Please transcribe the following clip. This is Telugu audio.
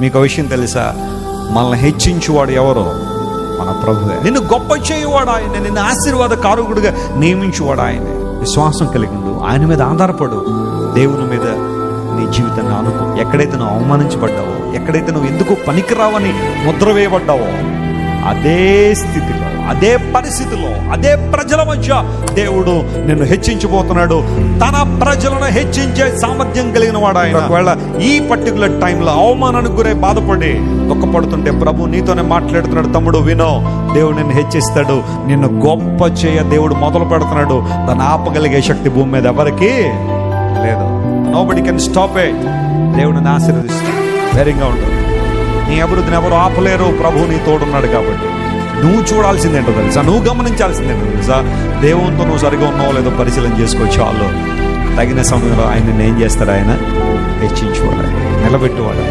మీకు విషయం తెలుసా? మనల్ని హెచ్చించువాడు ఎవరో? మన ప్రభువే. నిన్ను గొప్ప చేయవాడు ఆయన, నిన్ను ఆశీర్వాద కారకుడుగా నియమించువాడు ఆయనే. విశ్వాసం కలిగి ఉండు, ఆయన మీద ఆధారపడు, దేవుని మీద నీ జీవితాన్ని అనుకో. ఎక్కడైతే నువ్వు అవమానించబడ్డావో, ఎక్కడైతే నువ్వు ఎందుకు పనికిరావని ముద్ర వేయబడ్డావో, అదే స్థితిలో, అదే పరిస్థితిలో, అదే ప్రజల మధ్య దేవుడు నిన్ను హెచ్చించబోతున్నాడు. తన ప్రజలను హెచ్చించే సామర్థ్యం కలిగిన వాడు ఆయన. ఒకవేళ ఈ పర్టికులర్ టైంలో అవమానానికి గురై బాధపడి దుఃఖపడుతుంటే ప్రభు నీతోనే మాట్లాడుతున్నాడు. తమ్ముడు వినో, దేవుడు నిన్ను హెచ్చిస్తాడు, నిన్ను గొప్ప చేయ దేవుడు మొదలు పెడుతున్నాడు. దాన్ని ఆపగలిగే శక్తి భూమి మీద ఎవరికి లేదు. Nobody can stop it. దేవుడిని ఆశీర్వదిస్తాడు. ధైర్యంగా ఉంటుంది. నీ అభివృద్ధిని ఎవరు ఆపలేరు. ప్రభు నీ తోడున్నాడు కాబట్టి నువ్వు చూడాల్సిందేంటో తెలుసా, నువ్వు గమనించాల్సిందేంటో తెలుసా, దేవునితో నువ్వు సరిగా ఉన్నావో లేదో పరిశీలన చేసుకోవచ్చు. వాళ్ళు తగిన సమయంలో ఆయన ఏం చేస్తాడు? ఆయన హెచ్చించువాడు, నిలబెట్టువాడు.